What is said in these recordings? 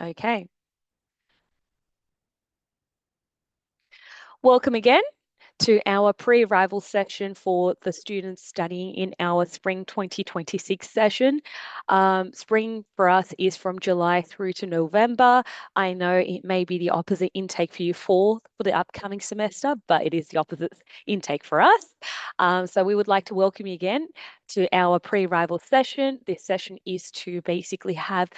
Okay. Welcome again to our pre-arrival session for the students studying in our Spring 2026 session. Spring for us is from July through to November. I know it may be the opposite intake for you for the upcoming semester, but it is the opposite intake for us. So we would like to welcome you again to our pre-arrival session. This session is to basically have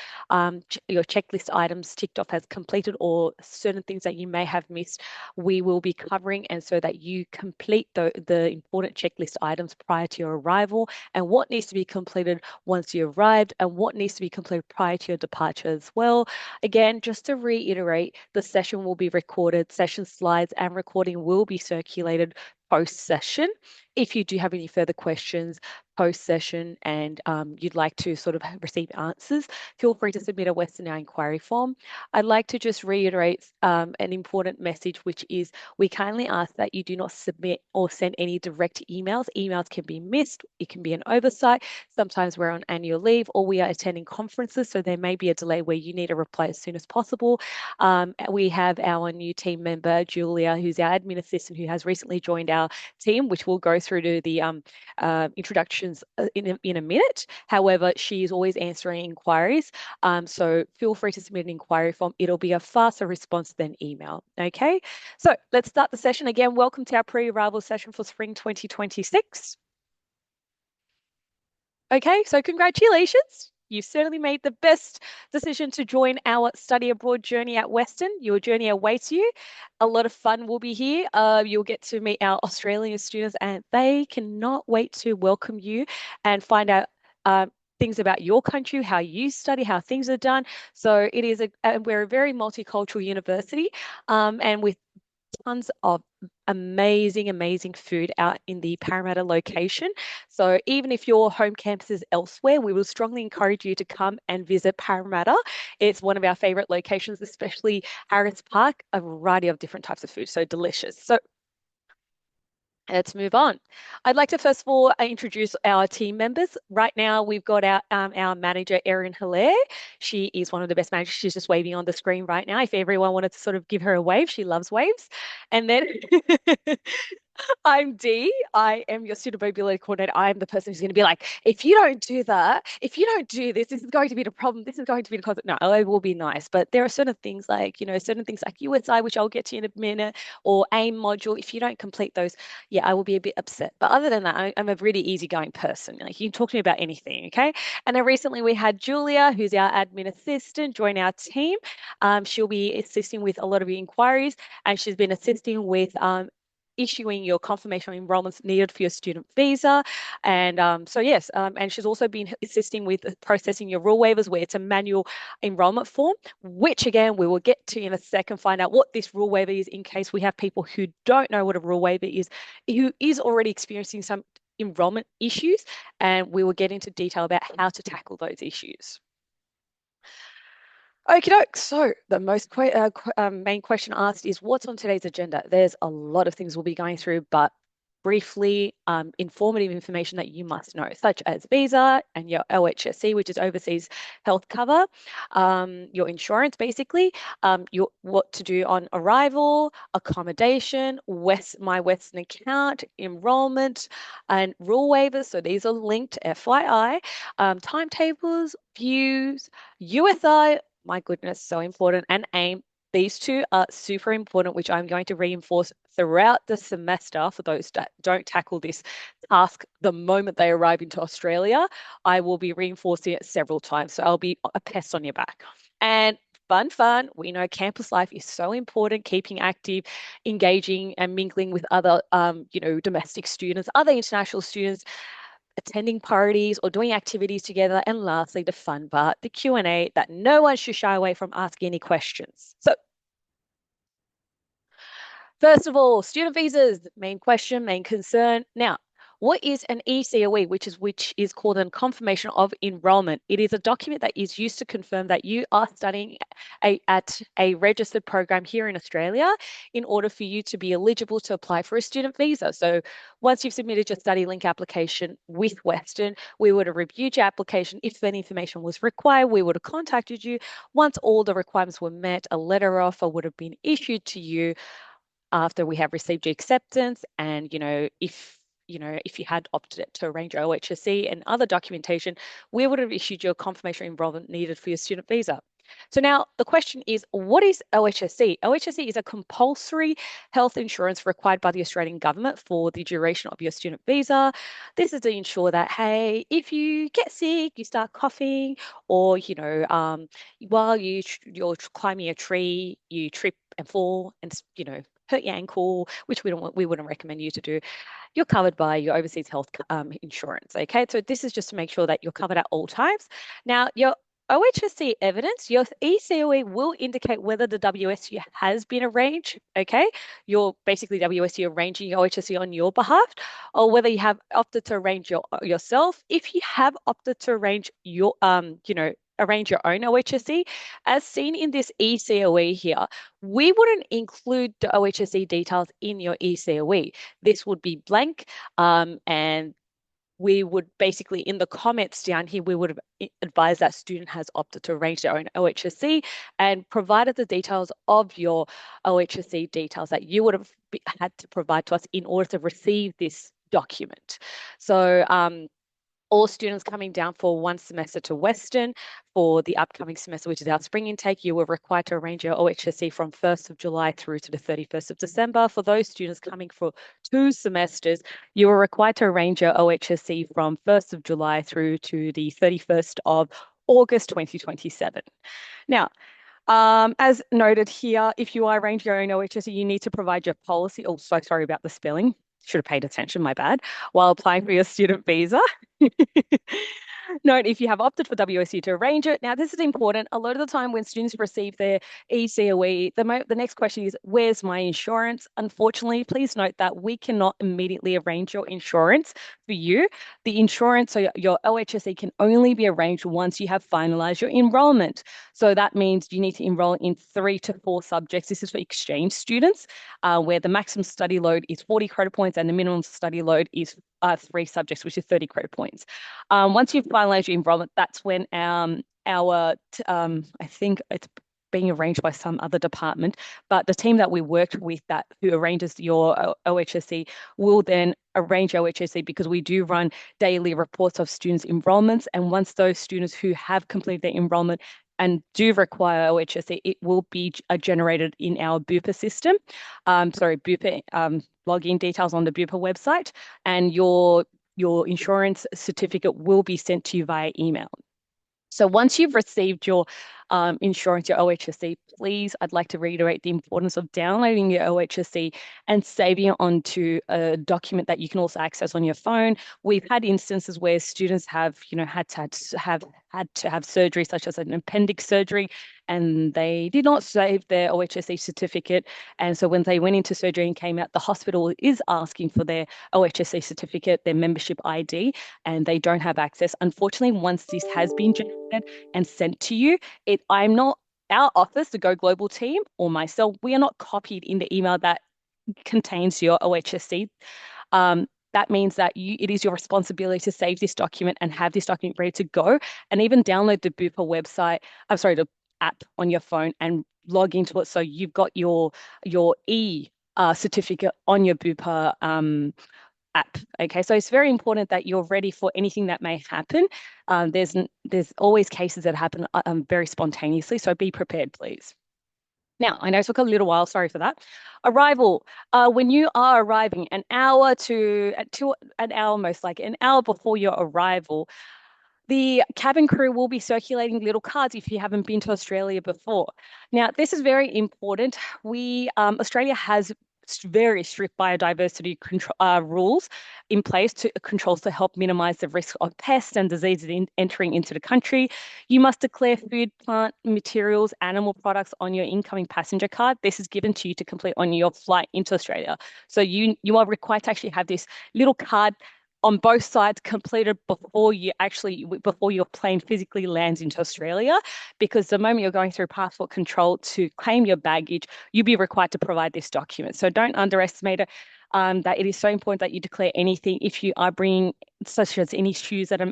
your checklist items ticked off as completed or certain things that you may have missed we will be covering, and so that you complete the important checklist items prior to your arrival, and what needs to be completed once you arrived, and what needs to be completed prior to your departure as well. Again, just to reiterate, the session will be recorded, session slides and recording will be circulated post-session. If you do have any further questions post-session and you'd like to sort of receive answers, feel free to submit a Western Hour inquiry form. I'd like to just reiterate an important message, which is we kindly ask that you do not submit or send any direct emails. Emails can be missed, it can be an oversight. Sometimes we're on annual leave or we are attending conferences, so there may be a delay where you need a reply as soon as possible. We have our new team member, Julia, who's our admin assistant, who has recently joined our team, which we'll go through to the introductions in a minute. However, she is always answering inquiries. So feel free to submit an inquiry form. It'll be a faster response than email. Okay, so let's start the session. Again, welcome to our pre-arrival session for spring 2026. Okay, so congratulations. You've certainly made the best decision to join our study abroad journey at Western. Your journey awaits you. A lot of fun will be here. You'll get to meet our Australian students, and they cannot wait to welcome you and find out things about your country, how you study, how things are done. So it is we're a very multicultural university, and with tons of amazing food out in the Parramatta location. So even if your home campus is elsewhere, we will strongly encourage you to come and visit Parramatta. It's one of our favorite locations, especially Harris Park, a variety of different types of food. So delicious. So let's move on. I'd like to first of all introduce our team members. Right now, we've got our manager, Erin Hilaire. She is one of the best managers. She's just waving on the screen right now. If everyone wanted to sort of give her a wave, she loves waves. And then I'm Dee. I am your student mobility coordinator. I am the person who's going to be like, if you don't do that, if you don't do this, this is going to be the problem. This is going to be the cause. No, I will be nice. But there are certain things like, certain things like USI, which I'll get to in a minute, or AIM module. If you don't complete those, yeah, I will be a bit upset. But other than that, I'm a really easygoing person. Like you can talk to me about anything, okay? And then recently we had Julia, who's our admin assistant, join our team. She'll be assisting with a lot of the inquiries, and she's been assisting with issuing your confirmation of enrollments needed for your student visa. And so, yes, and she's also been assisting with processing your rule waivers, where it's a manual enrollment form, which again, we will get to in a second, find out what this rule waiver is in case we have people who don't know what a rule waiver is, who is already experiencing some enrollment issues, and we will get into detail about how to tackle those issues. Okie doke. So the most main question asked is what's on today's agenda? There's a lot of things we'll be going through, but briefly, informative information that you must know, such as visa and your OHSC, which is overseas health cover, your insurance, basically, your what to do on arrival, accommodation, My Western account, enrollment, and rule waivers. So these are linked, FYI, timetables, views, USI. My goodness, so important. And AIM. These two are super important, which I'm going to reinforce throughout the semester for those that don't tackle this task the moment they arrive into Australia. I will be reinforcing it several times. So I'll be a pest on your back. And fun. We know campus life is so important, keeping active, engaging and mingling with other, domestic students, other international students, attending parties or doing activities together. And lastly, the fun part, the Q&A that no one should shy away from asking any questions. So first of all, student visas, main question, main concern. Now, what is an ECOE, which is called a confirmation of enrollment? It is a document that is used to confirm that you are studying at a registered program here in Australia in order for you to be eligible to apply for a student visa. So once you've submitted your study link application with Western, we would have reviewed your application. If any information was required, we would have contacted you. Once all the requirements were met, a letter of offer would have been issued to you after we have received your acceptance. And, if you had opted to arrange your OHSC and other documentation, we would have issued you a confirmation of enrollment needed for your student visa. So now the question is, what is OHSC? OHSC is a compulsory health insurance required by the Australian government for the duration of your student visa. This is to ensure that, hey, if you get sick, you start coughing, or, while you're climbing a tree, you trip and fall and, hurt your ankle, which we wouldn't recommend you to do, you're covered by your overseas health insurance. Okay, so this is just to make sure that you're covered at all times. Now, your OHSC evidence, your ECOE will indicate whether the WSU has been arranged. Okay, you're basically WSU arranging your OHSC on your behalf, or whether you have opted to arrange yourself. If you have opted to arrange arrange your own OHSC, as seen in this ECOE here, we wouldn't include the OHSC details in your ECOE. This would be blank, and we would basically, in the comments down here, we would have advised that student has opted to arrange their own OHSC and provided the details of your OHSC details that you would have had to provide to us in order to receive this document. So all students coming down for one semester to Western for the upcoming semester, which is our spring intake, you were required to arrange your OHSC from 1st of July through to the 31st of December. For those students coming for 2 semesters, you were required to arrange your OHSC from 1st of July through to the 31st of August 2027. Now, as noted here, if you are arranging your own OHSC, you need to provide your policy. Oh, so sorry about the spelling. Should have paid attention, my bad, while applying for your student visa. Note if you have opted for WSU to arrange it. Now, this is important. A lot of the time when students receive their ECOE, the next question is, where's my insurance? Unfortunately, please note that we cannot immediately arrange your insurance for you. The insurance, so your OHSE can only be arranged once you have finalized your enrollment. So that means you need to enroll in 3 to 4 subjects. This is for exchange students, where the maximum study load is 40 credit points and the minimum study load is 3 subjects, which is 30 credit points. Once you've finalized your enrollment, that's when I think it's being arranged by some other department, but the team that we worked with who arranges your OHSC will then arrange OHSC, because we do run daily reports of students' enrollments. And once those students who have completed their enrollment and do require OHSC, it will be generated in our Bupa system. Bupa login details on the Bupa website, and your insurance certificate will be sent to you via email. So once you've received your insurance, your OHSC, please, I'd like to reiterate the importance of downloading your OHSC and saving it onto a document that you can also access on your phone. We've had instances where students have, had to have surgery, such as an appendix surgery, and they did not save their OHSC certificate. And so when they went into surgery and came out, the hospital is asking for their OHSC certificate, their membership ID, and they don't have access. Unfortunately, once this has been generated and sent to you, I'm not, our office, the Go Global team, or myself, we are not copied in the email that contains your OHSC. That means that it is your responsibility to save this document and have this document ready to go, and even download the Bupa website, the app on your phone and log into it, so you've got your certificate on your Bupa app. Okay, so it's very important that you're ready for anything that may happen. There's always cases that happen very spontaneously, so be prepared, please. Now, I know it took a little while, sorry for that. Arrival. When you are arriving, an hour most likely, an hour before your arrival, the cabin crew will be circulating little cards if you haven't been to Australia before. Now, this is very important. Australia has very strict biodiversity rules in place controls to help minimize the risk of pests and diseases entering into the country. You must declare food, plant materials, animal products on your incoming passenger card. This is given to you to complete on your flight into Australia. So you are required to actually have this little card on both sides completed before your plane physically lands into Australia, because the moment you're going through passport control to claim your baggage, you'll be required to provide this document. So don't underestimate it. That it is so important that you declare anything. If you are bringing, such as any shoes that are,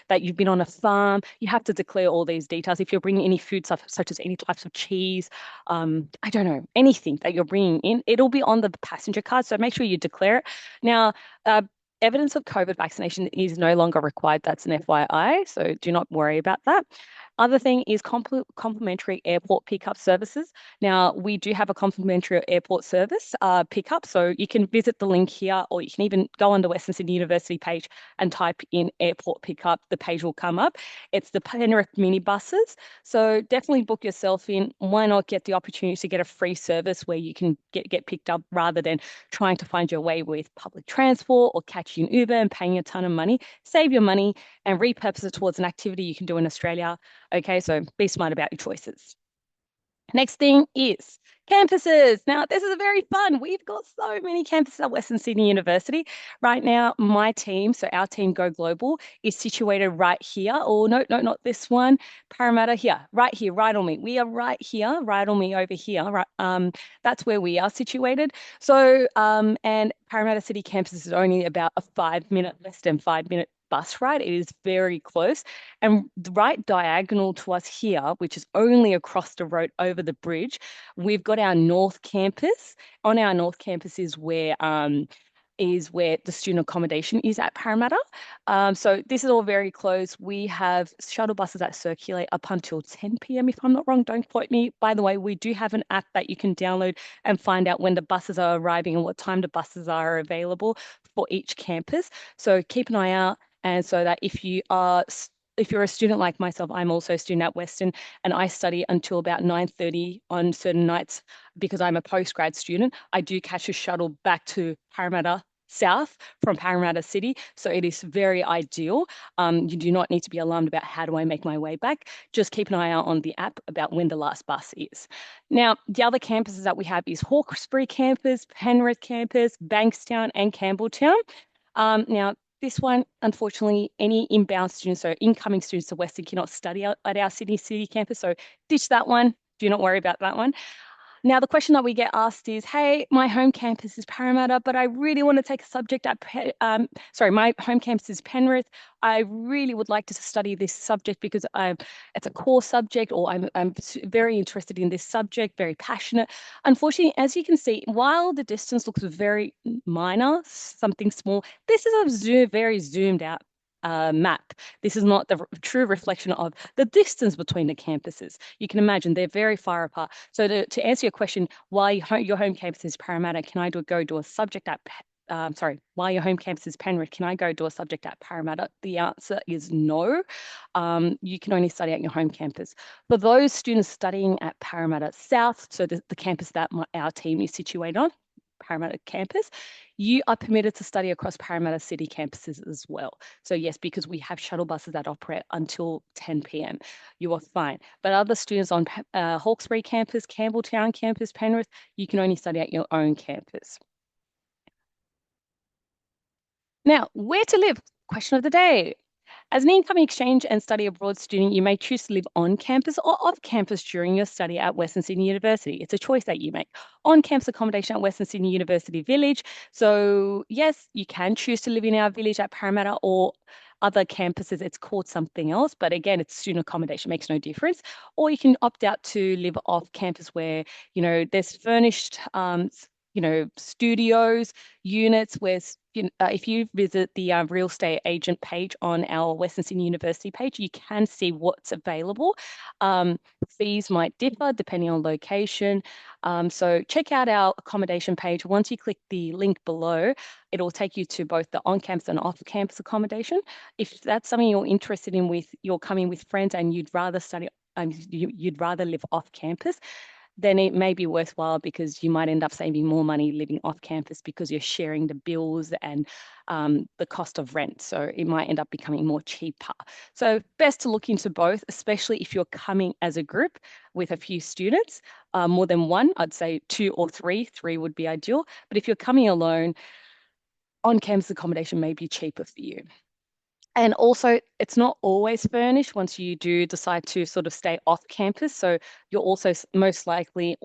that you've been on a farm, you have to declare all these details. If you're bringing any food stuff, such as any types of cheese, I don't know, anything that you're bringing in, it'll be on the passenger card. So make sure you declare it. Now, evidence of COVID vaccination is no longer required. That's an FYI, so do not worry about that. Other thing is complimentary airport pickup services. Now, we do have a complimentary airport service pickup, so you can visit the link here, or you can even go on the Western Sydney University page and type in airport pickup. The page will come up. It's the Penrith minibuses, so definitely book yourself in. Why not get the opportunity to get a free service where you can get picked up rather than trying to find your way with public transport or catching an Uber and paying a ton of money? Save your money and repurpose it towards an activity you can do in Australia. Okay, so be smart about your choices. Next thing is campuses. Now, this is very fun. We've got so many campuses at Western Sydney University. Right now, my team, so our team Go Global, is situated right here. Oh, no, not this one. Parramatta here, right on me. We are right here, right on me over here. Right, that's where we are situated. So, and Parramatta City campus is only about less than 5 minute bus ride. It is very close. And right diagonal to us here, which is only across the road over the bridge, we've got our North Campus. On our North Campus is where the student accommodation is at Parramatta. So this is all very close. We have shuttle buses that circulate up until 10 p.m. if I'm not wrong. Don't quote me. By the way, we do have an app that you can download and find out when the buses are arriving and what time the buses are available for each campus. So keep an eye out. And so that if you're a student like myself, I'm also a student at Western, and I study until about 9:30 on certain nights because I'm a postgrad student. I do catch a shuttle back to Parramatta South from Parramatta City, so it is very ideal. You do not need to be alarmed about how do I make my way back. Just keep an eye out on the app about when the last bus is. Now, the other campuses that we have is Hawkesbury campus, Penrith campus, Bankstown, and Campbelltown. Now, this one, unfortunately, any inbound students, so incoming students to Western cannot study at our Sydney City campus. So ditch that one. Do not worry about that one. Now, the question that we get asked is, hey, my home campus is Parramatta, but I really want to take a subject at, my home campus is Penrith. I really would like to study this subject because it's a core subject, or I'm very interested in this subject, very passionate. Unfortunately, as you can see, while the distance looks very minor, something small, this is a very zoomed out map. This is not the true reflection of the distance between the campuses. You can imagine they're very far apart. So to answer your question, why your home campus is Parramatta, can I go do a subject at why your home campus is Penrith, can I go do a subject at Parramatta? The answer is no. You can only study at your home campus. For those students studying at Parramatta South, so the campus that our team is situated on, Parramatta campus, you are permitted to study across Parramatta City campuses as well. So yes, because we have shuttle buses that operate until 10 p.m. You are fine. But other students on Hawkesbury campus, Campbelltown campus, Penrith, you can only study at your own campus. Now, where to live? Question of the day. As an incoming exchange and study abroad student, you may choose to live on campus or off campus during your study at Western Sydney University. It's a choice that you make. On campus accommodation at Western Sydney University Village. So, yes, you can choose to live in our village at Parramatta, or other campuses, it's called something else. But again, it's student accommodation, makes no difference. Or you can opt out to live off campus where, there's furnished studios, units where, if you visit the real estate agent page on our Western Sydney University page, you can see what's available. Fees might differ depending on location. So check out our accommodation page. Once you click the link below, it'll take you to both the on-campus and off-campus accommodation. If that's something you're interested in, you're coming with friends and you'd rather study, you'd rather live off campus, then it may be worthwhile because you might end up saving more money living off campus because you're sharing the bills and the cost of rent. So it might end up becoming more cheaper. So best to look into both, especially if you're coming as a group with a few students, more than one, I'd say 2 or 3. 3 would be ideal. But if you're coming alone, on-campus accommodation may be cheaper for you. And also, it's not always furnished once you do decide to sort of stay off campus. So you're also most likely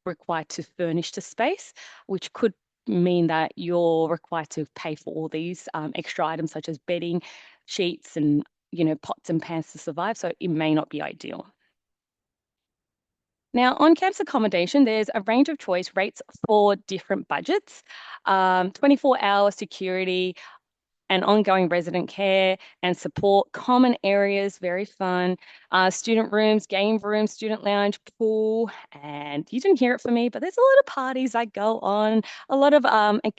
required to furnish the space, which could mean that you're required to pay for all these extra items such as bedding, sheets, and pots and pans to survive. So it may not be ideal. Now, on campus accommodation, there's a range of choice rates for different budgets. 24-hour security, and ongoing resident care and support, common areas, very fun, student rooms, game rooms, student lounge, pool, and you didn't hear it from me, but there's a lot of parties that go on. A lot of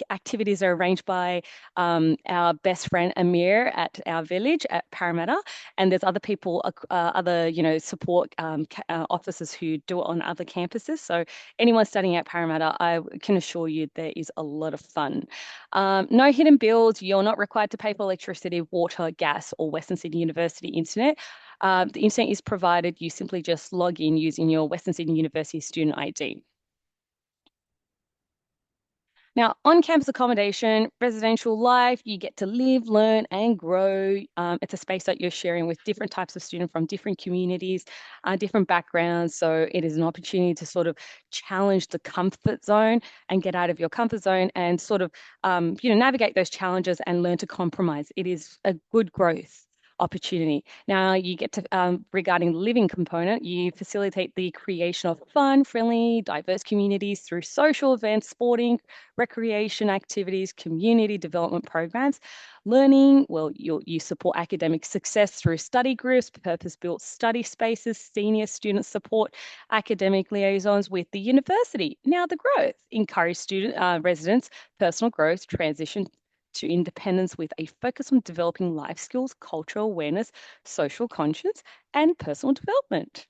activities are arranged by our best friend Amir at our village at Parramatta, and there's other people, other support officers who do it on other campuses. So anyone studying at Parramatta, I can assure you there is a lot of fun. No hidden bills. You're not required to pay for electricity, water, gas, or Western Sydney University internet. The internet is provided. You simply just log in using your Western Sydney University student ID. Now, on-campus accommodation, residential life, you get to live, learn, and grow. It's a space that you're sharing with different types of students from different communities, different backgrounds. So it is an opportunity to sort of challenge the comfort zone and get out of your comfort zone and sort of, navigate those challenges and learn to compromise. It is a good growth opportunity. Now you get to, regarding the living component, you facilitate the creation of fun, friendly, diverse communities through social events, sporting, recreation activities, community development programs. Learning, well, you support academic success through study groups, purpose-built study spaces, senior student support, academic liaisons with the university. Now the growth, encourage residents, personal growth, transition to independence with a focus on developing life skills, cultural awareness, social conscience, and personal development.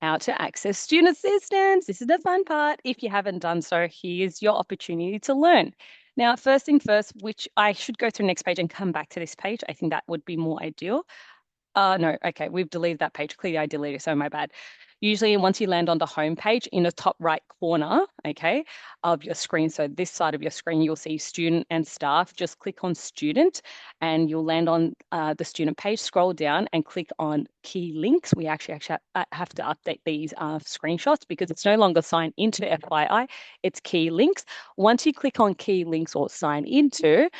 How to access student assistance. This is the fun part. If you haven't done so, here's your opportunity to learn. Now, first thing first, which I should go through the next page and come back to this page. I think that would be more ideal. No, okay, we've deleted that page. Clearly, I deleted it, so my bad. Usually, once you land on the home page in the top right corner, okay, of your screen, so this side of your screen, you'll see student and staff. Just click on student and you'll land on the student page. Scroll down and click on key links. We actually have to update these screenshots because it's no longer sign into FYI, it's key links. Once you click on key links or sign into,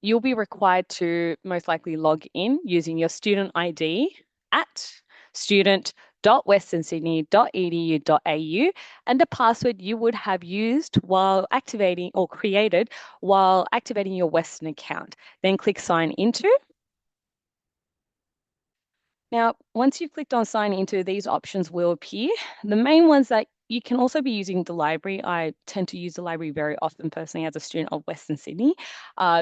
you'll be required to most likely log in using your student ID at student.westernsydney.edu.au and the password you would have used while activating or created while activating your Western account. Then click sign into. Now, once you've clicked on sign into, these options will appear. The main ones that you can also be using the library. I tend to use the library very often personally as a student of Western Sydney.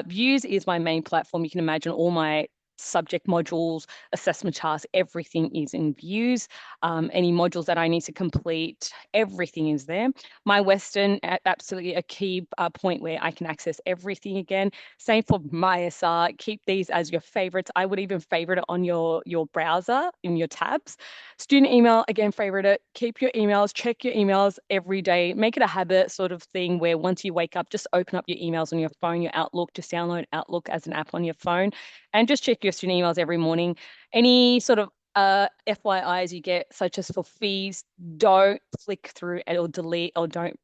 Views is my main platform. You can imagine all my subject modules, assessment tasks, everything is in views. Any modules that I need to complete, everything is there. My Western, absolutely a key point where I can access everything again. Same for MySR. Keep these as your favorites. I would even favorite it on your browser in your tabs. Student email, again, favorite it. Keep your emails, check your emails every day. Make it a habit sort of thing where once you wake up, just open up your emails on your phone, your Outlook, just download Outlook as an app on your phone and just check your student emails every morning. Any sort of FYIs you get, such as for fees, don't flick through it or delete or don't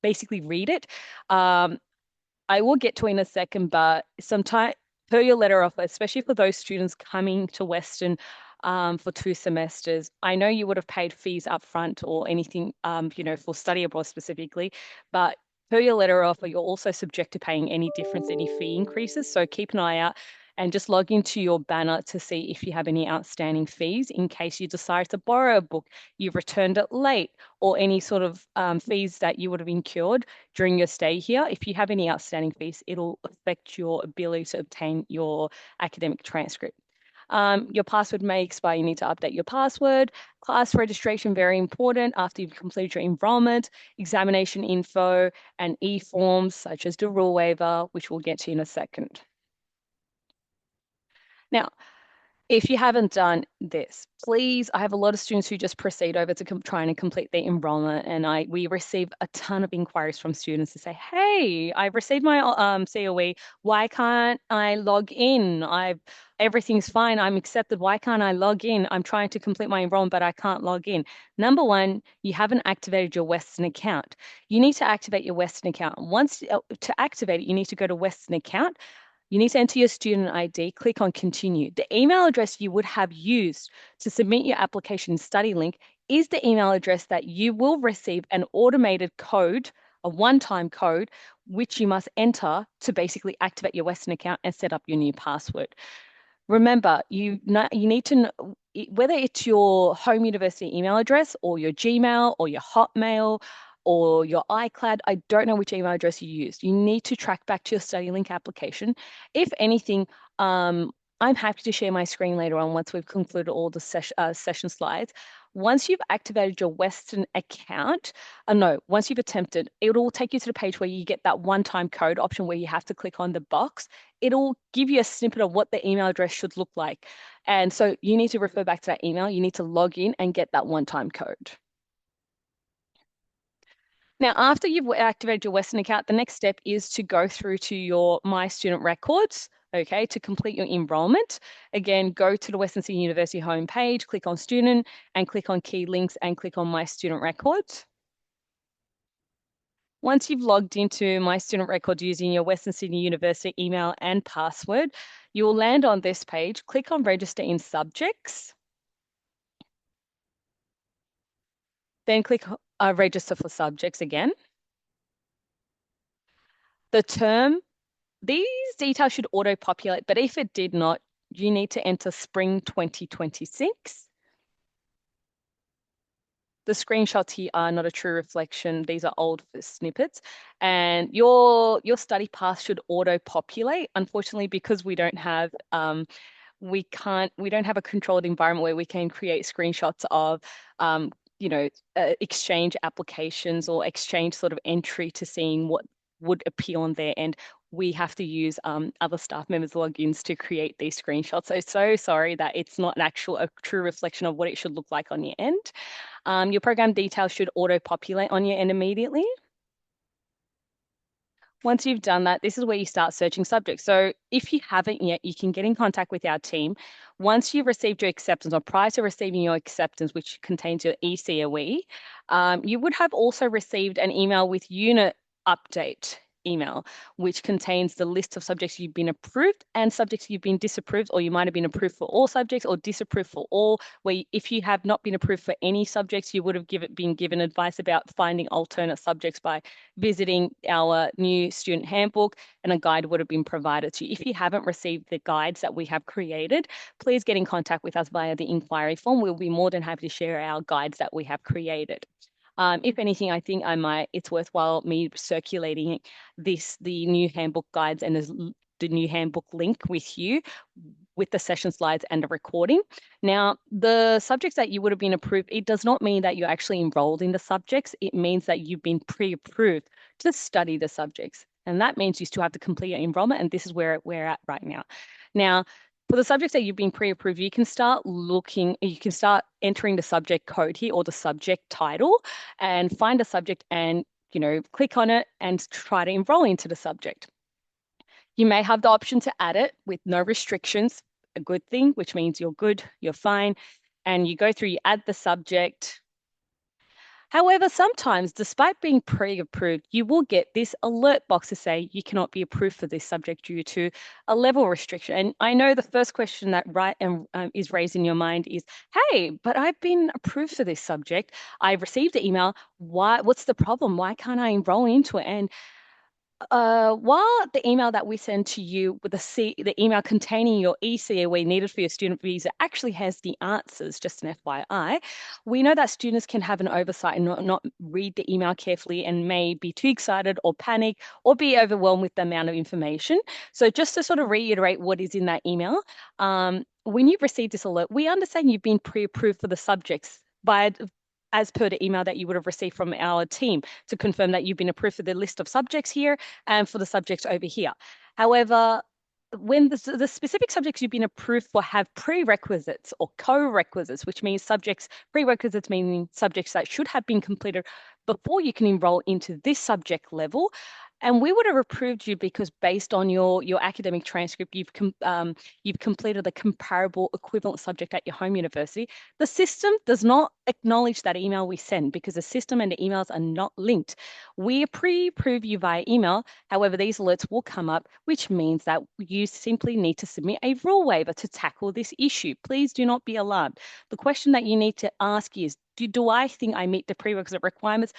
basically read it. I will get to it in a second, but sometimes per your letter offer, especially for those students coming to Western for 2 semesters, I know you would have paid fees up front or anything, for study abroad specifically, but per your letter offer, you're also subject to paying any difference, any fee increases. So keep an eye out and just log into your banner to see if you have any outstanding fees in case you decide to borrow a book, you've returned it late, or any sort of fees that you would have incurred during your stay here. If you have any outstanding fees, it'll affect your ability to obtain your academic transcript. Your password may expire. You need to update your password. Class registration, very important after you've completed your enrollment, examination info, and e-forms such as the rule waiver, which we'll get to in a second. Now, If you haven't done this, please, I have a lot of students who just proceed over to trying to complete their enrollment, and we receive a ton of inquiries from students to say, "Hey, I've received my COE. Why can't I log in? Everything's fine. I'm accepted. Why can't I log in? I'm trying to complete my enrollment, but I can't log in." Number one, you haven't activated your Western account. You need to activate your Western account. Once to activate it, you need to go to Western account. You need to enter your student ID, click on continue. The email address you would have used to submit your application study link is the email address that you will receive an automated code, a one-time code, which you must enter to basically activate your Western account and set up your new password. Remember, you need to know whether it's your home university email address or your Gmail or your Hotmail or your iCloud. I don't know which email address you used. You need to track back to your StudyLink application. If anything, I'm happy to share my screen later on once we've concluded all the session slides. Once you've activated your Western account, no, once you've attempted, it will take you to the page where you get that one-time code option where you have to click on the box. It'll give you a snippet of what the email address should look like. And so you need to refer back to that email. You need to log in and get that one-time code. Now, after you've activated your Western account, the next step is to go through to your My Student Records, okay, to complete your enrollment. Again, go to the Western Sydney University homepage, click on Student, and click on Key Links and click on My Student Records. Once you've logged into My Student Records using your Western Sydney University email and password, you will land on this page. Click on Register in Subjects. Then click Register for Subjects again. The term, these details should auto-populate, but if it did not, you need to enter Spring 2026. The screenshots here are not a true reflection. These are old snippets. And your study path should auto-populate. Unfortunately, because we don't have we don't have a controlled environment where we can create screenshots of exchange applications or exchange sort of entry to seeing what would appear on there. And we have to use other staff members' logins to create these screenshots. So sorry that it's not a true reflection of what it should look like on your end. Your program details should auto-populate on your end immediately. Once you've done that, this is where you start searching subjects. So if you haven't yet, you can get in contact with our team. Once you've received your acceptance or prior to receiving your acceptance, which contains your ECOE, you would have also received an email with unit update email, which contains the list of subjects you've been approved and subjects you've been disapproved, or you might have been approved for all subjects or disapproved for all, where if you have not been approved for any subjects, you would have been given advice about finding alternate subjects by visiting our new student handbook, and a guide would have been provided to you. If you haven't received the guides that we have created, please get in contact with us via the inquiry form. We'll be more than happy to share our guides that we have created. If anything, I think it's worthwhile me circulating the new handbook guides and the new handbook link with you with the session slides and a recording. Now, the subjects that you would have been approved, it does not mean that you're actually enrolled in the subjects. It means that you've been pre-approved to study the subjects. And that means you still have to complete your enrollment. And this is where we're at right now. Now, for the subjects that you've been pre-approved, you can start entering the subject code here or the subject title and find a subject and, click on it and try to enroll into the subject. You may have the option to add it with no restrictions, a good thing, which means you're good, you're fine, and you go through, you add the subject. However, sometimes, despite being pre-approved, you will get this alert box to say you cannot be approved for this subject due to a level restriction. And I know the first question that is raised in your mind is, hey, but I've been approved for this subject. I've received the email. What's the problem? Why can't I enroll into it? And while the email that we send to you with the email containing your ECOE needed for your student visa actually has the answers, just an FYI, we know that students can have an oversight and not read the email carefully and may be too excited or panic or be overwhelmed with the amount of information. So just to sort of reiterate what is in that email, when you receive this alert, we understand you've been pre-approved for the subjects as per the email that you would have received from our team to confirm that you've been approved for the list of subjects here and for the subjects over here. However, when the specific subjects you've been approved for have prerequisites or co-requisites, which means prerequisites meaning subjects that should have been completed before you can enroll into this subject level. And we would have approved you because based on your academic transcript, you've completed the comparable equivalent subject at your home university. The system does not acknowledge that email we send because the system and the emails are not linked. We pre-approve you via email. However, these alerts will come up, which means that you simply need to submit a rule waiver to tackle this issue. Please do not be alarmed. The question that you need to ask is, do I think I meet the prerequisite requirements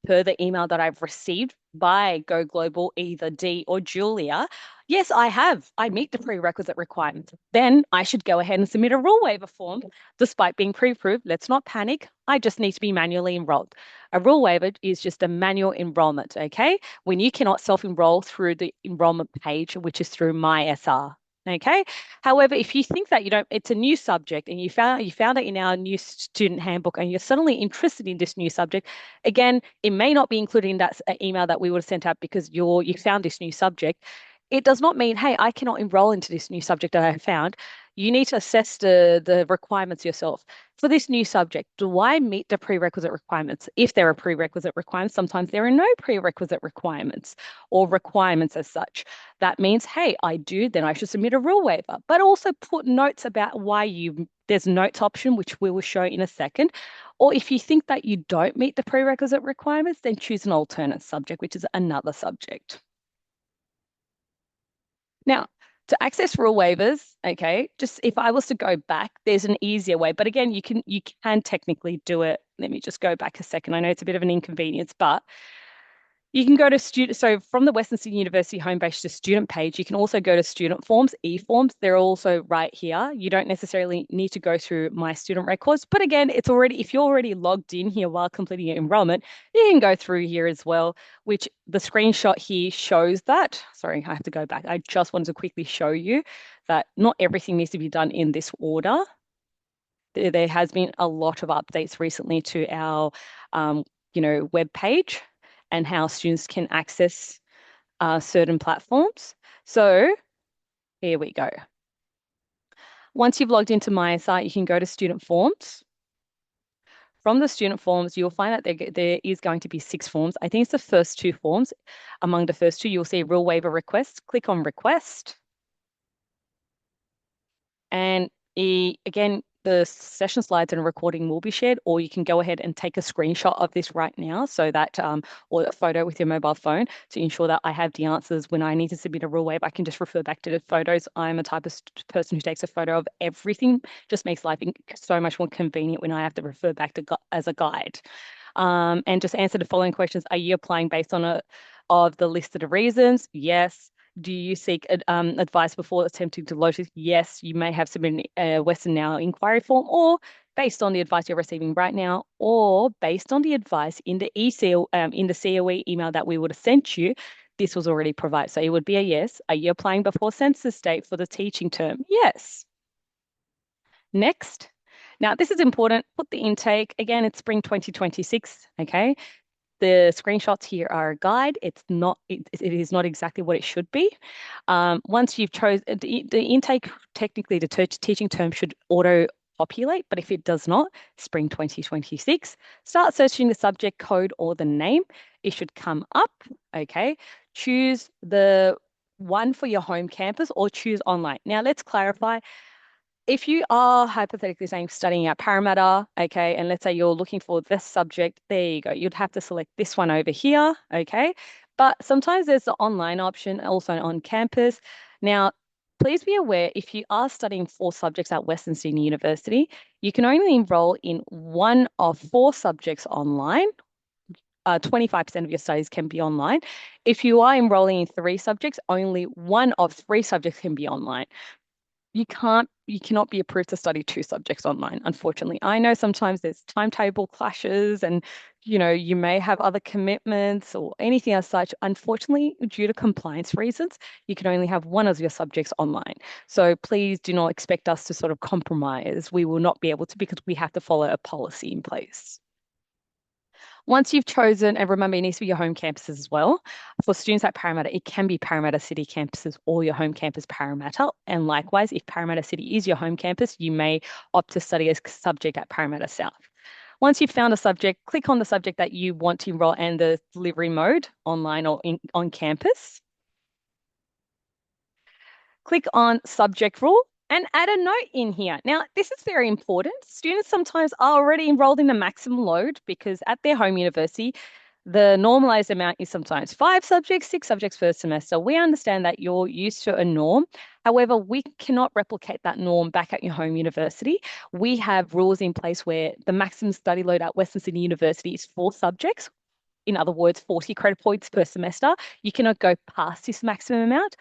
per the email that I've received by Go Global, either Dee or Julia? Yes, I have. I meet the prerequisite requirements. Then I should go ahead and submit a rule waiver form despite being pre-approved. Let's not panic. I just need to be manually enrolled. A rule waiver is just a manual enrollment, okay? When you cannot self-enroll through the enrollment page, which is through MySR. Okay. However, if you think that it's a new subject and you found it in our new student handbook and you're suddenly interested in this new subject, again, it may not be included in that email that we would have sent out because you found this new subject. It does not mean, hey, I cannot enroll into this new subject that I have found. You need to assess the requirements yourself. For this new subject, do I meet the prerequisite requirements? If there are prerequisite requirements, sometimes there are no prerequisite requirements or requirements as such. That means, hey, I do, then I should submit a rule waiver, but also put notes about why there's notes option, which we will show in a second. Or if you think that you don't meet the prerequisite requirements, then choose an alternate subject, which is another subject. Now, to access rule waivers, okay, just if I was to go back, there's an easier way. But again, you can technically do it. Let me just go back a second. I know it's a bit of an inconvenience, but you can go to student. So from the Western Sydney University homepage to student page, you can also go to student forms, e-forms. They're also right here. You don't necessarily need to go through my student records. But again, if you're already logged in here while completing your enrollment, you can go through here as well, which the screenshot here shows that. Sorry, I have to go back. I just wanted to quickly show you that not everything needs to be done in this order. There has been a lot of updates recently to our web page and how students can access certain platforms. So here we go. Once you've logged into MySR, you can go to student forms. From the student forms, you'll find that there is going to be 6 forms. I think it's the first 2 forms. Among the first 2, you'll see rule waiver request. Click on request. And again, the session slides and recording will be shared, or you can go ahead and take a screenshot of this right now so that, or a photo with your mobile phone to ensure that I have the answers when I need to submit a rule waiver. I can just refer back to the photos. I'm a type of person who takes a photo of everything, just makes life so much more convenient when I have to refer back to as a guide. And just answer the following questions. Are you applying based on of the listed reasons? Yes. Do you seek advice before attempting to lodge? Yes, you may have submitted a Western Now inquiry form, or based on the advice you're receiving right now, or based on the advice in the COE email that we would have sent you. This was already provided, so it would be a yes. Are you applying before census date for the teaching term? Yes. Next. Now, this is important. Put the intake. Again, it's spring 2026, okay? The screenshots here are a guide. It is not exactly what it should be. Once you've chosen the intake, technically the teaching term should auto populate, but if it does not, spring 2026, start searching the subject code or the name. It should come up, okay? Choose the one for your home campus or choose online. Now let's clarify. If you are hypothetically saying studying at Parramatta, okay, and let's say you're looking for this subject, there you go. You'd have to select this one over here, okay? But sometimes there's the online option also on campus. Now, please be aware if you are studying 4 subjects at Western Sydney University, you can only enroll in one of 4 subjects online. 25% of your studies can be online. If you are enrolling in 3 subjects, only one of 3 subjects can be online. You cannot be approved to study 2 subjects online, unfortunately. I know sometimes there's timetable clashes and, you may have other commitments or anything as such. Unfortunately, due to compliance reasons, you can only have one of your subjects online. So please do not expect us to sort of compromise. We will not be able to because we have to follow a policy in place. Once you've chosen, and remember, it needs to be your home campuses as well. For students at Parramatta, it can be Parramatta City campuses or your home campus Parramatta. And likewise, if Parramatta City is your home campus, you may opt to study a subject at Parramatta South. Once you've found a subject, click on the subject that you want to enroll and the delivery mode, online or on campus. Click on subject rule and add a note in here. Now, this is very important. Students sometimes are already enrolled in the maximum load because at their home university, the normalized amount is sometimes 5 subjects, 6 subjects per semester. We understand that you're used to a norm. However, we cannot replicate that norm back at your home university. We have rules in place where the maximum study load at Western Sydney University is 4 subjects. In other words, 40 credit points per semester. You cannot go past this maximum amount.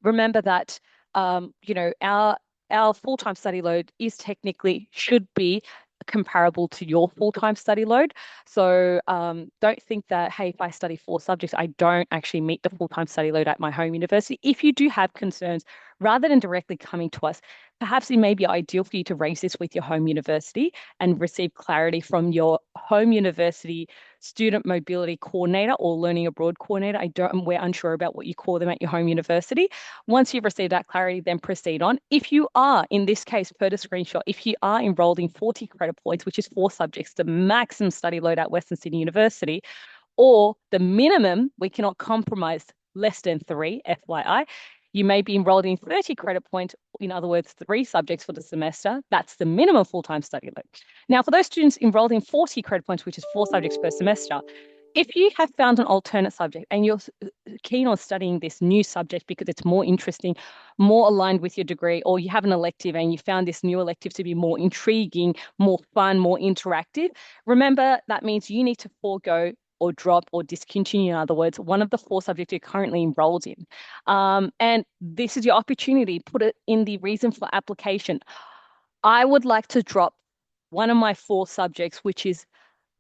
Remember that our full-time study load is technically should be comparable to your full-time study load. So don't think that, hey, if I study 4 subjects, I don't actually meet the full-time study load at my home university. If you do have concerns, rather than directly coming to us, perhaps it may be ideal for you to raise this with your home university and receive clarity from your home university student mobility coordinator or learning abroad coordinator. We're unsure about what you call them at your home university. Once you've received that clarity, then proceed on. If you are, in this case, per the screenshot, if you are enrolled in 40 credit points, which is 4 subjects, the maximum study load at Western Sydney University, or the minimum, we cannot compromise less than 3, FYI. You may be enrolled in 30 credit points, in other words, 3 subjects for the semester. That's the minimum full-time study load. Now, for those students enrolled in 40 credit points, which is 4 subjects per semester, if you have found an alternate subject and you're keen on studying this new subject because it's more interesting, more aligned with your degree, or you have an elective and you found this new elective to be more intriguing, more fun, more interactive, remember that means you need to forego or drop or discontinue, in other words, one of the 4 subjects you're currently enrolled in. And this is your opportunity. Put it in the reason for application. I would like to drop one of my 4 subjects, which is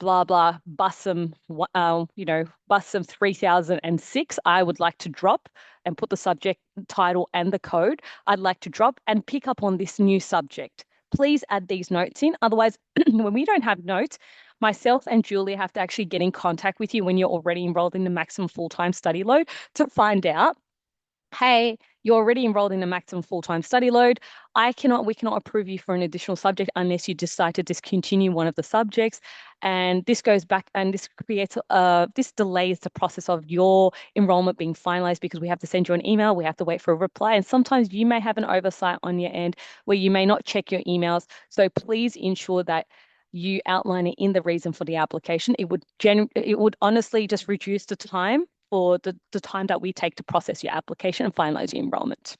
blah blah Bussum, Bussum 3006. I would like to drop and put the subject title and the code. I'd like to drop and pick up on this new subject. Please add these notes in. Otherwise, when we don't have notes, myself and Julia have to actually get in contact with you when you're already enrolled in the maximum full-time study load to find out, hey, you're already enrolled in the maximum full-time study load. We cannot approve you for an additional subject unless you decide to discontinue one of the subjects. And this goes back and this this delays the process of your enrollment being finalized because we have to send you an email, we have to wait for a reply. And sometimes you may have an oversight on your end where you may not check your emails. So please ensure that you outline it in the reason for the application. It would honestly just reduce the time for the time that we take to process your application and finalize your enrollment.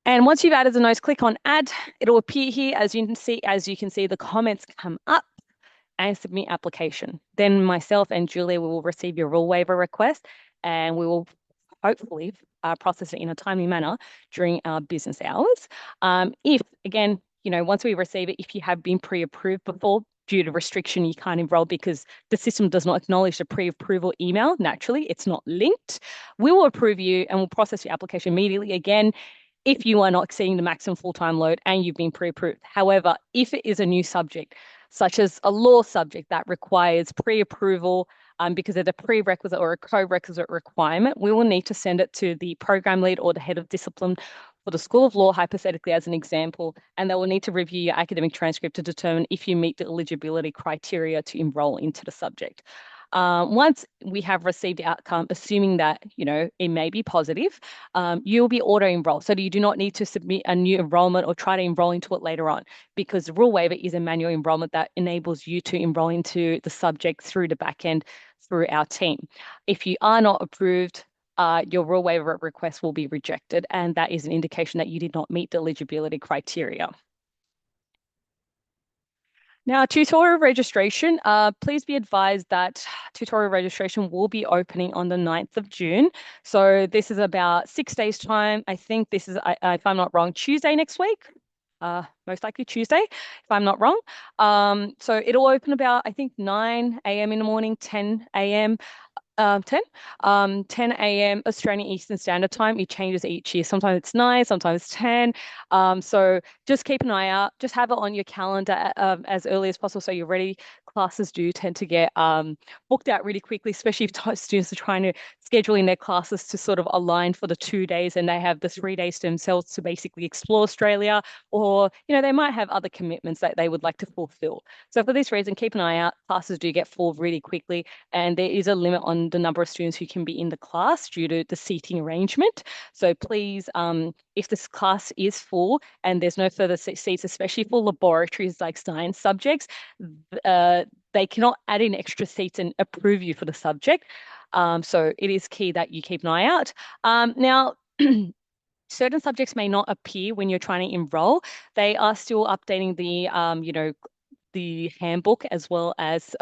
And once you've added the notes, click on add. It'll appear here as you can see the comments come up and submit application. Then myself and Julia will receive your rule waiver request and we will hopefully process it in a timely manner during our business hours. If again, once we receive it, if you have been pre-approved before, due to restriction, you can't enroll because the system does not acknowledge the pre-approval email. Naturally, it's not linked. We will approve you and we'll process your application immediately. Again, if you are not exceeding the maximum full-time load and you've been pre-approved. However, if it is a new subject, such as a law subject that requires pre-approval because of the prerequisite or a co-requisite requirement, we will need to send it to the program lead or the head of discipline for the School of Law, hypothetically as an example, and they will need to review your academic transcript to determine if you meet the eligibility criteria to enroll into the subject. Once we have received the outcome, assuming that, it may be positive, you'll be auto-enrolled. So you do not need to submit a new enrollment or try to enroll into it later on because the rule waiver is a manual enrollment that enables you to enroll into the subject through the back end through our team. If you are not approved, your rule waiver request will be rejected, and that is an indication that you did not meet the eligibility criteria. Now, tutorial registration, please be advised that tutorial registration will be opening on the 9th of June. So this is about 6 days' time. I think this is, if I'm not wrong, Tuesday next week. Most likely Tuesday, if I'm not wrong. So it'll open about, I think, 9 a.m. in the morning, 10 a.m. 10 a.m. Australian Eastern Standard Time. It changes each year. Sometimes it's 9, sometimes 10. So just keep an eye out. Just have it on your calendar as early as possible so you're ready. Classes do tend to get booked out really quickly, especially if students are trying to schedule in their classes to sort of align for the 2 days and they have the 3 days to themselves to basically explore Australia, or they might have other commitments that they would like to fulfill. So for this reason, keep an eye out. Classes do get full really quickly, and there is a limit on the number of students who can be in the class due to the seating arrangement. So please, if this class is full and there's no further seats, especially for laboratories like science subjects, they cannot add in extra seats and approve you for the subject. So it is key that you keep an eye out. Now, certain subjects may not appear when you're trying to enroll. They are still updating the handbook as well as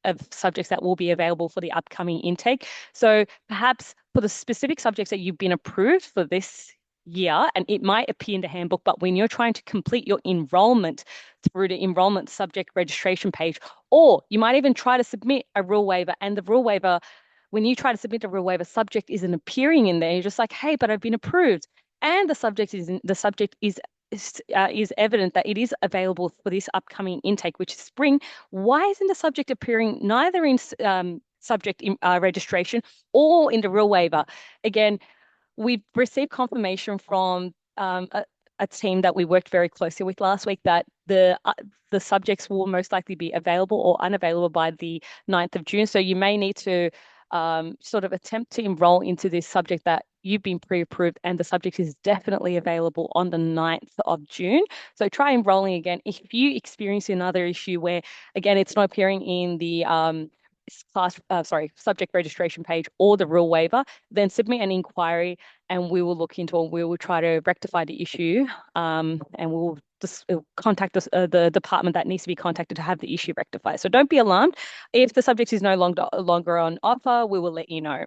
of subjects that will be available for the upcoming intake. So perhaps for the specific subjects that you've been approved for this year, and it might appear in the handbook, but when you're trying to complete your enrollment through the enrollment subject registration page, or you might even try to submit a rule waiver, and the rule waiver, when you try to submit a rule waiver, subject isn't appearing in there. You're just like, hey, but I've been approved. And the subject is evident that it is available for this upcoming intake, which is spring. Why isn't the subject appearing neither in subject registration or in the rule waiver? Again, we've received confirmation from a team that we worked very closely with last week that the subjects will most likely be available or unavailable by the 9th of June. So you may need to sort of attempt to enroll into this subject that you've been pre-approved, and the subject is definitely available on the 9th of June. So try enrolling again. If you experience another issue where, again, it's not appearing in the subject registration page or the rule waiver, then submit an inquiry and we will look into it. We will try to rectify the issue, and we'll just contact the department that needs to be contacted to have the issue rectified. So don't be alarmed. If the subject is no longer on offer, we will let you know.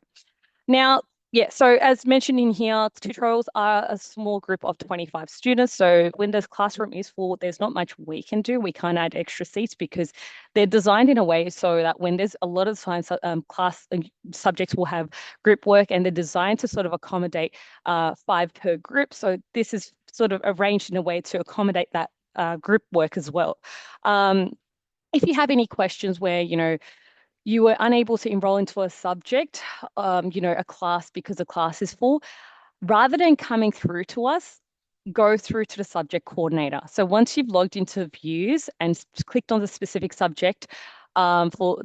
Now, yeah, so as mentioned in here, tutorials are a small group of 25 students. So when the classroom is full, there's not much we can do. We can't add extra seats because they're designed in a way so that when there's a lot of science class subjects will have group work, and they're designed to sort of accommodate 5 per group. So this is sort of arranged in a way to accommodate that group work as well. If you have any questions where, you were unable to enroll into a subject, a class because the class is full, rather than coming through to us, go through to the subject coordinator. So once you've logged into Views and clicked on the specific subject for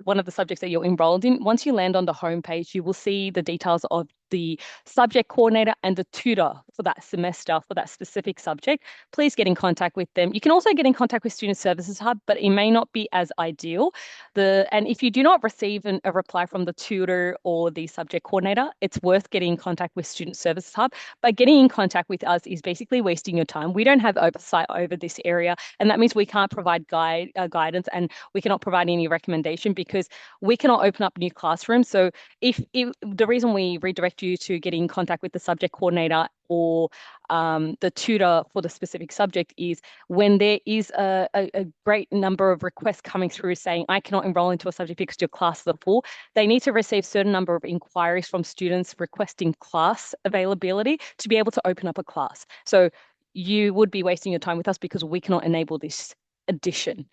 one of the subjects that you're enrolled in, once you land on the homepage, you will see the details of the subject coordinator and the tutor for that semester for that specific subject. Please get in contact with them. You can also get in contact with Student Services Hub, but it may not be as ideal. And if you do not receive a reply from the tutor or the subject coordinator, it's worth getting in contact with Student Services Hub. But getting in contact with us is basically wasting your time. We don't have oversight over this area, and that means we can't provide guidance, and we cannot provide any recommendation because we cannot open up new classrooms. So if the reason we redirect you to get in contact with the subject coordinator or the tutor for the specific subject is when there is a great number of requests coming through saying, I cannot enroll into a subject because your classes are full. They need to receive a certain number of inquiries from students requesting class availability to be able to open up a class. So you would be wasting your time with us because we cannot enable this addition.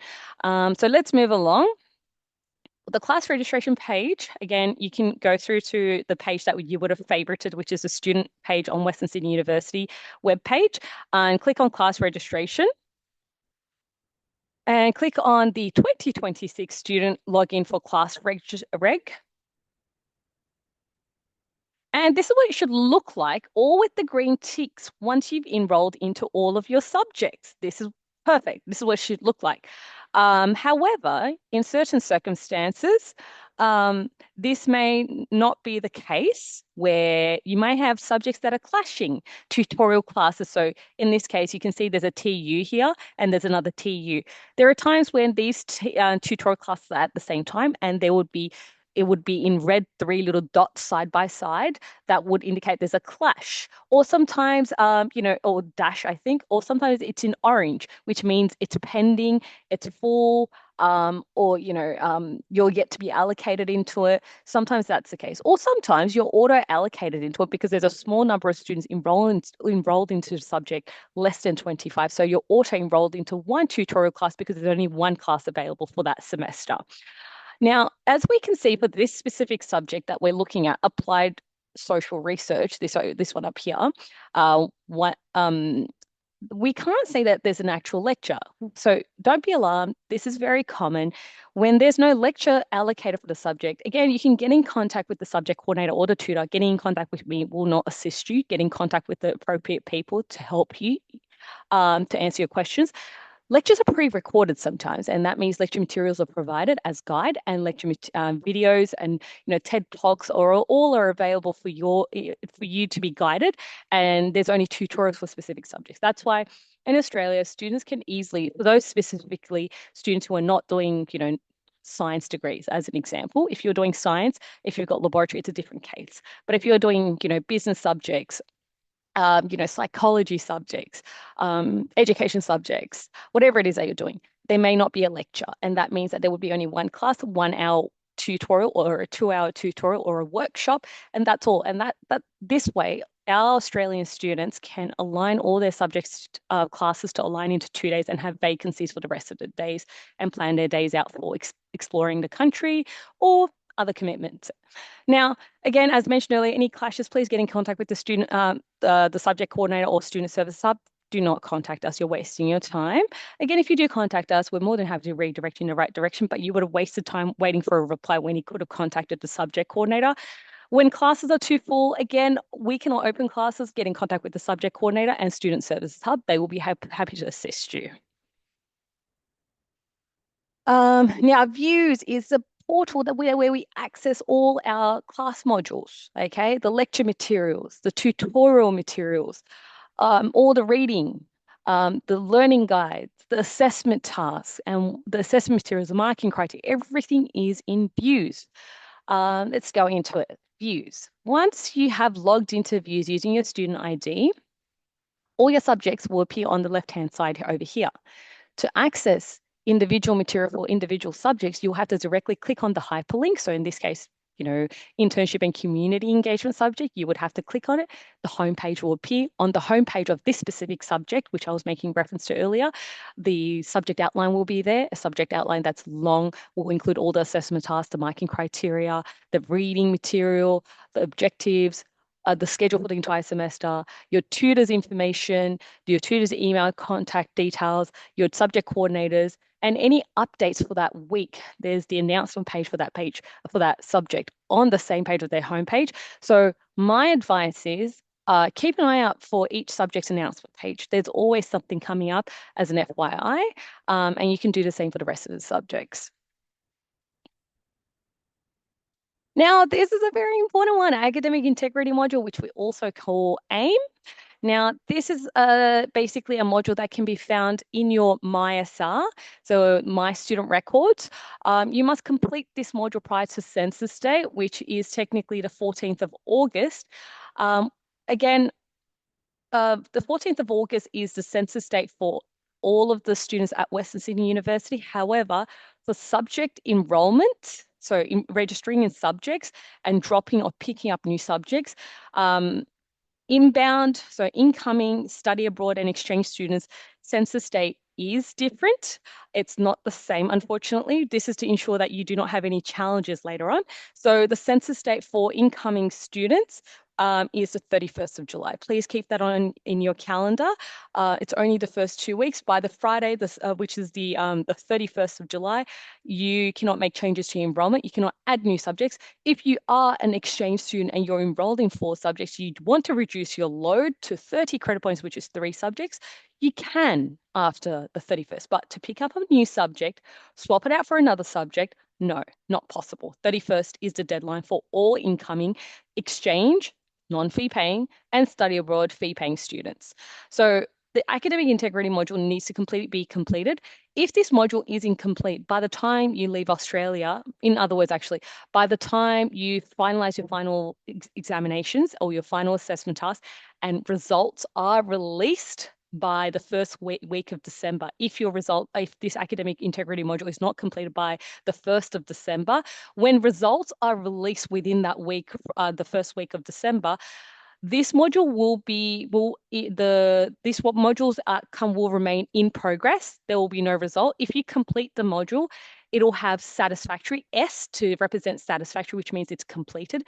So let's move along. The class registration page, again, you can go through to the page that you would have favorited, which is the student page on Western Sydney University webpage, and click on class registration. And click on the 2026 student login for class reg. And this is what it should look like, all with the green ticks once you've enrolled into all of your subjects. This is perfect. This is what it should look like. However, in certain circumstances, this may not be the case where you may have subjects that are clashing tutorial classes. So in this case, you can see there's a TU here and there's another TU. There are times when these tutorial classes are at the same time, and it would be in red 3 little dots side by side that would indicate there's a clash. Or sometimes, or dash, I think, or sometimes it's in orange, which means it's pending, it's full, or you're yet to be allocated into it. Sometimes that's the case, or sometimes you're auto allocated into it because there's a small number of students enrolled into the subject, less than 25. So you're auto enrolled into one tutorial class because there's only one class available for that semester. Now, as we can see for this specific subject that we're looking at, applied social research, this one up here, we can't say that there's an actual lecture. So don't be alarmed. This is very common. When there's no lecture allocated for the subject, again, you can get in contact with the subject coordinator or the tutor. Getting in contact with me will not assist you. Get in contact with the appropriate people to help you to answer your questions. Lectures are pre-recorded sometimes, and that means lecture materials are provided as guide, and lecture videos and TED Talks all are available for you to be guided. And there's only tutorials for specific subjects. That's why in Australia, students can easily, for those specifically students who are not doing, science degrees, as an example. If you're doing science, if you've got laboratory, it's a different case. But if you're doing, business subjects, psychology subjects, education subjects, whatever it is that you're doing, there may not be a lecture. And that means that there would be only one class, 1 hour tutorial or a 2 hour tutorial or a workshop, and that's all. And that this way, our Australian students can align all their subjects classes to align into 2 days and have vacancies for the rest of the days and plan their days out for exploring the country or other commitments. Now, again, as mentioned earlier, any clashes, please get in contact with the student, the subject coordinator or student service hub. Do not contact us. You're wasting your time. Again, if you do contact us, we're more than happy to redirect you in the right direction, but you would have wasted time waiting for a reply when you could have contacted the subject coordinator. When classes are too full, again, we cannot open classes. Get in contact with the subject coordinator and student services hub. They will be happy to assist you. Now, Views is the portal where we access all our class modules, okay? The lecture materials, the tutorial materials, all the reading, the learning guides, the assessment tasks, and the assessment materials, the marking criteria, everything is in Views. Let's go into it. Views. Once you have logged into Views using your student ID, all your subjects will appear on the left-hand side over here. To access individual material for individual subjects, you'll have to directly click on the hyperlink. So in this case, internship and community engagement subject, you would have to click on it. The homepage will appear. On the homepage of this specific subject, which I was making reference to earlier, the subject outline will be there. A subject outline that's long will include all the assessment tasks, the marking criteria, the reading material, the objectives, the schedule for the entire semester, your tutor's information, your tutor's email contact details, your subject coordinators, and any updates for that week. There's the announcement page for that subject on the same page of their homepage. So my advice is keep an eye out for each subject's announcement page. There's always something coming up as an FYI, and you can do the same for the rest of the subjects. Now, this is a very important one, academic integrity module, which we also call AIM. Now, this is basically a module that can be found in your MySR, so My Student Records. You must complete this module prior to census date, which is technically the 14th of August. Again, the 14th of August is the census date for all of the students at Western Sydney University. However, for subject enrollment, so registering in subjects and dropping or picking up new subjects, inbound, so incoming, study abroad and exchange students, census date is different. It's not the same, unfortunately. This is to ensure that you do not have any challenges later on. So the census date for incoming students is the 31st of July. Please keep that on in your calendar. It's only the first 2 weeks. By the Friday, which is the 31st of July, you cannot make changes to your enrollment. You cannot add new subjects. If you are an exchange student and you're enrolled in 4 subjects, you want to reduce your load to 30 credit points, which is 3 subjects, you can after the 31st. But to pick up a new subject, swap it out for another subject, no, not possible. 31st is the deadline for all incoming exchange, non-fee paying, and study abroad fee paying students. So the academic integrity module needs to be completed. If this module is incomplete by the time you leave Australia, in other words, actually, by the time you finalize your final examinations or your final assessment task and results are released, by the first week of December. If this academic integrity module is not completed by the 1st of December, when results are released within that week, the first week of December, this module will remain in progress. There will be no result. If you complete the module, it'll have satisfactory S to represent satisfactory, which means it's completed.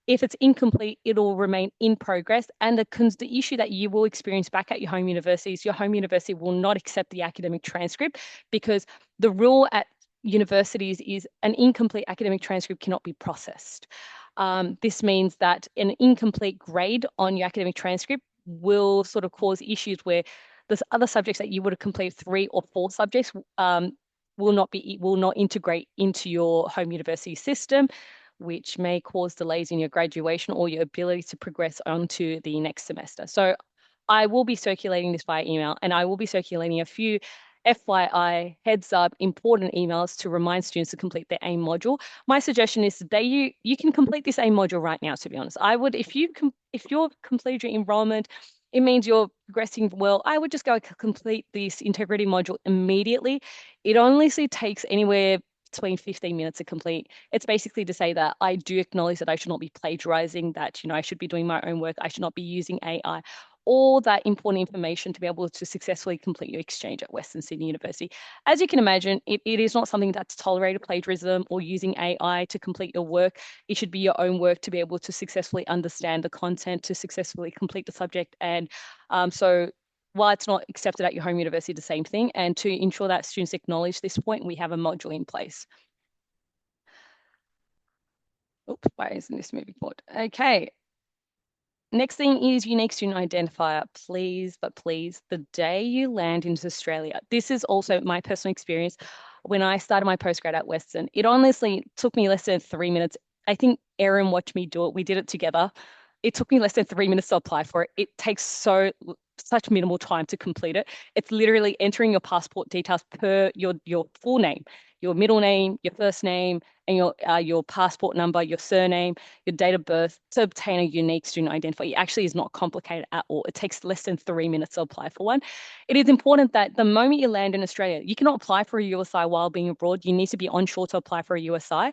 If it's incomplete, it'll remain in progress. And the issue that you will experience back at your home university is your home university will not accept the academic transcript, because the rule at universities is an incomplete academic transcript cannot be processed. This means that an incomplete grade on your academic transcript will sort of cause issues where there's other subjects that you would have completed 3 or 4 subjects will not integrate into your home university system, which may cause delays in your graduation or your ability to progress onto the next semester. So I will be circulating this via email, and I will be circulating a few FYI, heads up, important emails to remind students to complete their AIM module. My suggestion is that you can complete this AIM module right now, to be honest. I would, if you've completed your enrollment, it means you're progressing well. I would just go complete this integrity module immediately. It honestly takes anywhere between 15 minutes to complete. It's basically to say that I do acknowledge that I should not be plagiarizing, that I should be doing my own work, I should not be using AI, all that important information to be able to successfully complete your exchange at Western Sydney University. As you can imagine, it is not something that's tolerated, plagiarism or using AI to complete your work. It should be your own work to be able to successfully understand the content, to successfully complete the subject. And so while it's not accepted at your home university, the same thing. And to ensure that students acknowledge this point, we have a module in place. Oops, why isn't this moving forward? Okay. Next thing is unique student identifier. Please, but please, the day you land into Australia, this is also my personal experience. When I started my postgrad at Western, it honestly took me less than 3 minutes. I think Erin watched me do it. We did it together. It took me less than 3 minutes to apply for it. It takes such minimal time to complete it. It's literally entering your passport details per your full name, your middle name, your first name, and your passport number, your surname, your date of birth to obtain a unique student identifier. It actually is not complicated at all. It takes less than 3 minutes to apply for one. It is important that the moment you land in Australia, you cannot apply for a USI while being abroad. You need to be onshore to apply for a USI.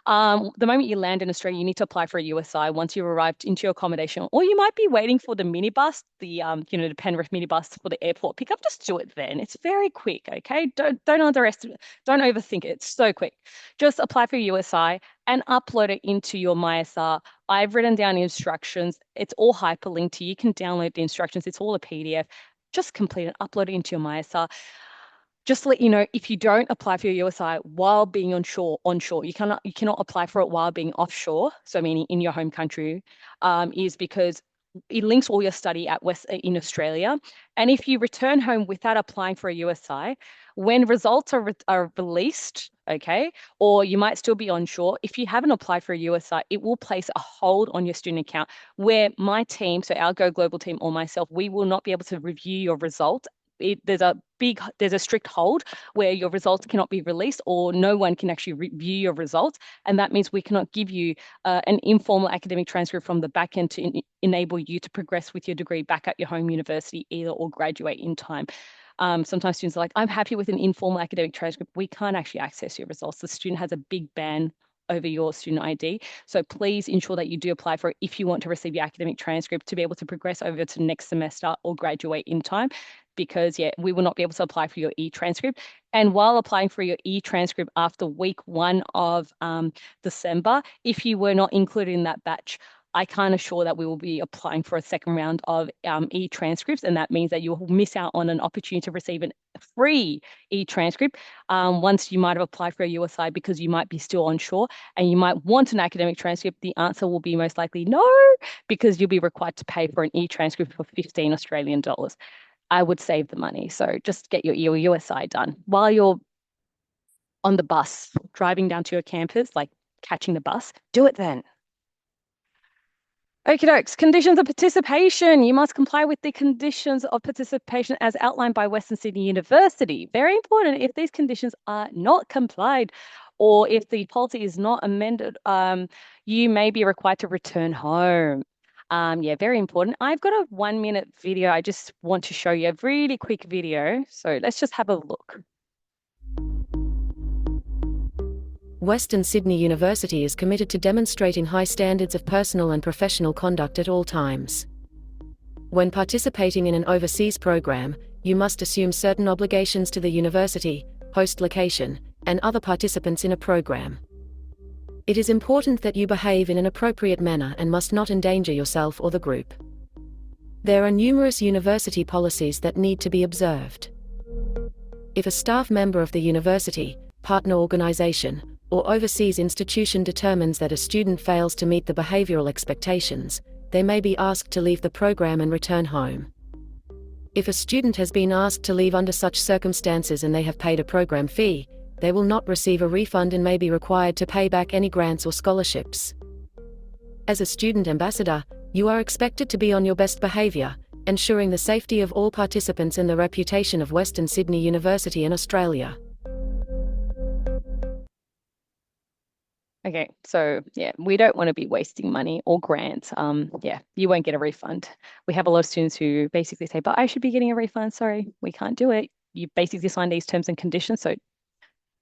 The moment you land in Australia, you need to apply for a USI once you've arrived into your accommodation, or you might be waiting for the minibus, the Penrith minibus for the airport pickup. Just do it then. It's very quick, okay? Don't underestimate, don't overthink it. It's so quick. Just apply for a USI and upload it into your MySR. I've written down the instructions. It's all hyperlinked to you. You can download the instructions. It's all a PDF. Just complete it, upload it into your MySR. Just to let you know, if you don't apply for your USI while being onshore, you cannot apply for it while being offshore. So meaning in your home country, is because it links all your study at in Australia. And if you return home without applying for a USI, when results are released, okay, or you might still be onshore, if you haven't applied for a USI, it will place a hold on your student account where my team, so our Go Global team or myself, we will not be able to review your results. There's a strict hold where your results cannot be released, or no one can actually review your results, and that means we cannot give you an informal academic transcript from the back end to enable you to progress with your degree back at your home university either, or graduate in time. Sometimes students are like, I'm happy with an informal academic transcript. We can't actually access your results. The student has a big ban over your student ID. So please ensure that you do apply for it if you want to receive your academic transcript to be able to progress over to next semester or graduate in time, because we will not be able to apply for your e-transcript. And while applying for your e-transcript after week 1 of December, if you were not included in that batch, I can't assure that we will be applying for a second round of e-transcripts, and that means that you will miss out on an opportunity to receive a free e-transcript once you might have applied for a USI, because you might be still onshore and you might want an academic transcript. The answer will be most likely no, because you'll be required to pay for an e-transcript for 15 Australian dollars. I would save the money. So just get your USI done while you're on the bus, driving down to your campus, like catching the bus. Do it then. Okie dokes, conditions of participation. You must comply with the conditions of participation as outlined by Western Sydney University. Very important. If these conditions are not complied, or if the policy is not amended, you may be required to return home. Yeah, very important. I've got a 1 minute video. I just want to show you a really quick video. So let's just have a look. Western Sydney University is committed to demonstrating high standards of personal and professional conduct at all times. When participating in an overseas program, you must assume certain obligations to the university, host location, and other participants in a program. It is important that you behave in an appropriate manner and must not endanger yourself or the group. There are numerous university policies that need to be observed. If a staff member of the university, partner organization, or overseas institution determines that a student fails to meet the behavioral expectations, they may be asked to leave the program and return home. If a student has been asked to leave under such circumstances and they have paid a program fee, they will not receive a refund and may be required to pay back any grants or scholarships. As a student ambassador, you are expected to be on your best behavior, ensuring the safety of all participants and the reputation of Western Sydney University in Australia. Okay, so yeah, we don't want to be wasting money or grants. Yeah, you won't get a refund. We have a lot of students who basically say, but I should be getting a refund. Sorry, we can't do it. You basically sign these terms and conditions, so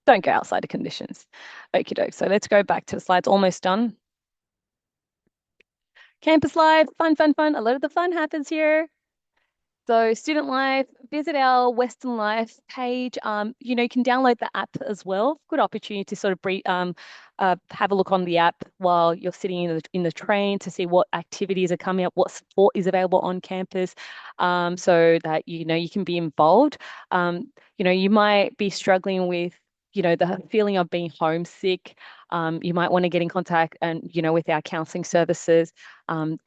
don't go outside the conditions. Okie doke. So let's go back to the slides. Almost done. Campus life, fun, fun, fun. A lot of the fun happens here. So student life, visit our Western Life page. You can download the app as well. Good opportunity to sort of have a look on the app while you're sitting in the train to see what activities are coming up, what support is available on campus, so that you can be involved. You might be struggling with the feeling of being homesick. You might want to get in contact with our counselling services.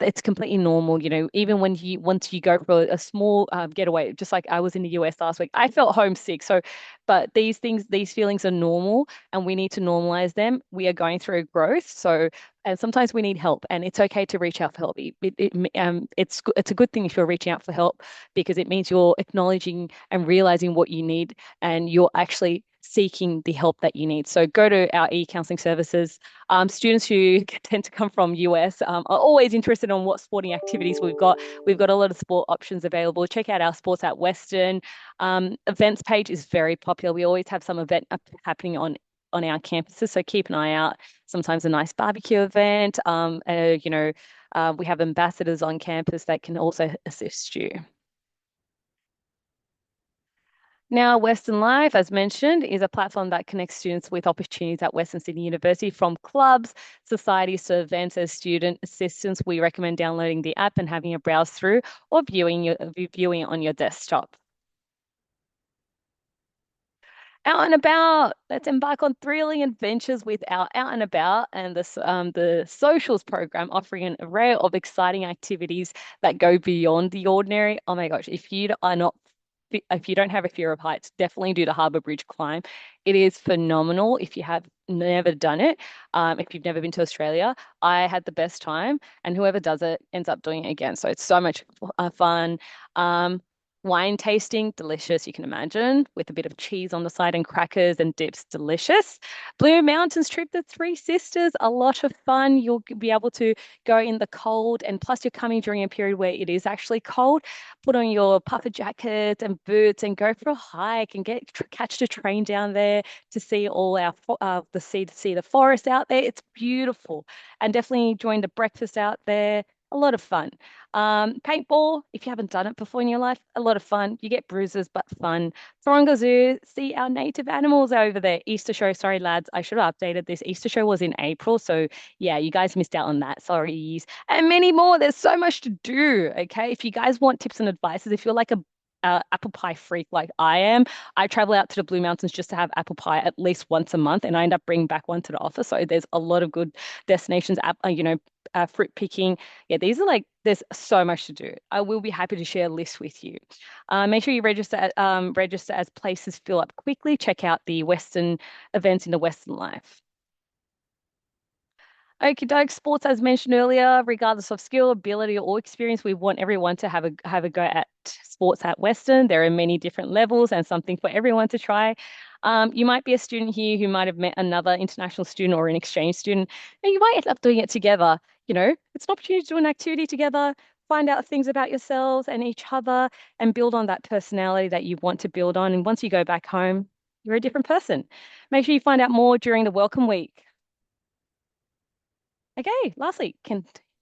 It's completely normal, even once you go for a small getaway, just like I was in the US last week, I felt homesick. But these feelings are normal and we need to normalize them. We are going through growth. And sometimes we need help and it's okay to reach out for help. It's a good thing if you're reaching out for help because it means you're acknowledging and realizing what you need and you're actually seeking the help that you need. So go to our e-counseling services. Students who tend to come from US are always interested in what sporting activities we've got. We've got a lot of sport options available. Check out our Sports at Western. Events page is very popular. We always have some event happening on our campuses, so keep an eye out. Sometimes a nice barbecue event. We have ambassadors on campus that can also assist you. Now, Western Life, as mentioned, is a platform that connects students with opportunities at Western Sydney University, from clubs, societies to events. As student assistants, we recommend downloading the app and having a browse through or viewing it on your desktop. Out and About. Let's embark on thrilling adventures with our Out and About and the Socials program, offering an array of exciting activities that go beyond the ordinary. Oh my gosh, if you don't have a fear of heights, definitely do the Harbour Bridge climb. It is phenomenal if you have never done it. If you've never been to Australia, I had the best time, and whoever does it ends up doing it again. So it's so much fun. Wine tasting, delicious, you can imagine, with a bit of cheese on the side and crackers and dips, delicious. Blue Mountains trip, the Three Sisters, a lot of fun. You'll be able to go in the cold, and plus you're coming during a period where it is actually cold. Put on your puffer jackets and boots and go for a hike and catch the train down there to see all see the forest out there. It's beautiful, and definitely join the breakfast out there. A lot of fun. Paintball, if you haven't done it before in your life, a lot of fun. You get bruises, but fun. Taronga Zoo, see our native animals over there. Easter show, sorry lads, I should have updated this. Easter show was in April, so yeah, you guys missed out on that. Sorry. And many more. There's so much to do. Okay, if you guys want tips and advices, if you're like a apple pie freak like I am, I travel out to the Blue Mountains just to have apple pie at least once a month, and I end up bringing back one to the office. So there's a lot of good destinations. Fruit picking. Yeah, there's so much to do. I will be happy to share a list with you. Make sure you register as places fill up quickly. Check out the Western events in the Western Life. Okie doke, sports, as mentioned earlier, regardless of skill, ability, or experience, we want everyone to have a go at sports at Western. There are many different levels and something for everyone to try. You might be a student here who might have met another international student or an exchange student, and you might end up doing it together. it's an opportunity to do an activity together, find out things about yourselves and each other, and build on that personality that you want to build on. And once you go back home, you're a different person. Make sure you find out more during the welcome week. Okay, lastly,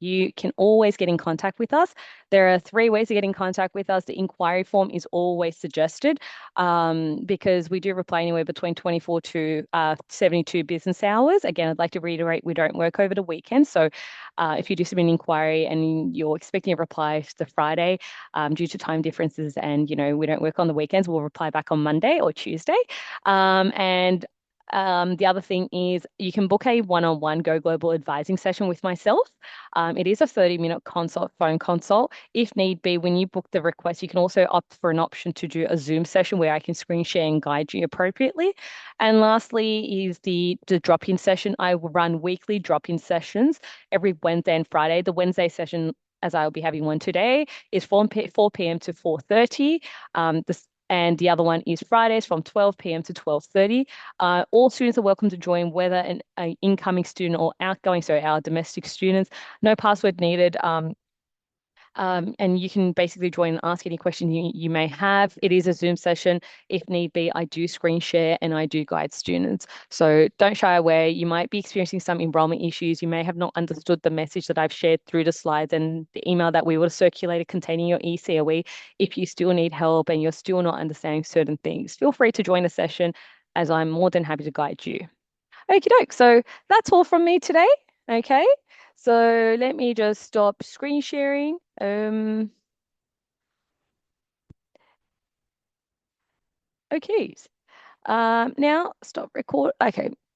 you can always get in contact with us. There are 3 ways to get in contact with us. The inquiry form is always suggested because we do reply anywhere between 24 to 72 business hours. Again, I'd like to reiterate, we don't work over the weekend. So if you do submit an inquiry and you're expecting a reply the Friday due to time differences and, we don't work on the weekends, we'll reply back on Monday or Tuesday. The other thing is you can book a one-on-one Go Global advising session with myself. It is a 30-minute phone consult. If need be, when you book the request, you can also opt for an option to do a Zoom session where I can screen share and guide you appropriately. And lastly is the drop-in session. I will run weekly drop-in sessions every Wednesday and Friday. The Wednesday session, as I'll be having one today, is 4 p.m. to 4:30. And the other one is Fridays from 12 p.m. to 12:30. All students are welcome to join, whether an incoming student or outgoing, so our domestic students. No password needed. And you can basically join and ask any question you may have. It is a Zoom session. If need be, I do screen share and I do guide students. So don't shy away. You might be experiencing some enrollment issues. You may have not understood the message that I've shared through the slides and the email that we would have circulated containing your ECOE. If you still need help and you're still not understanding certain things, feel free to join the session as I'm more than happy to guide you. Okie doke. So that's all from me today. Okay. So let me just stop screen sharing. Okay. Now stop record. Okay.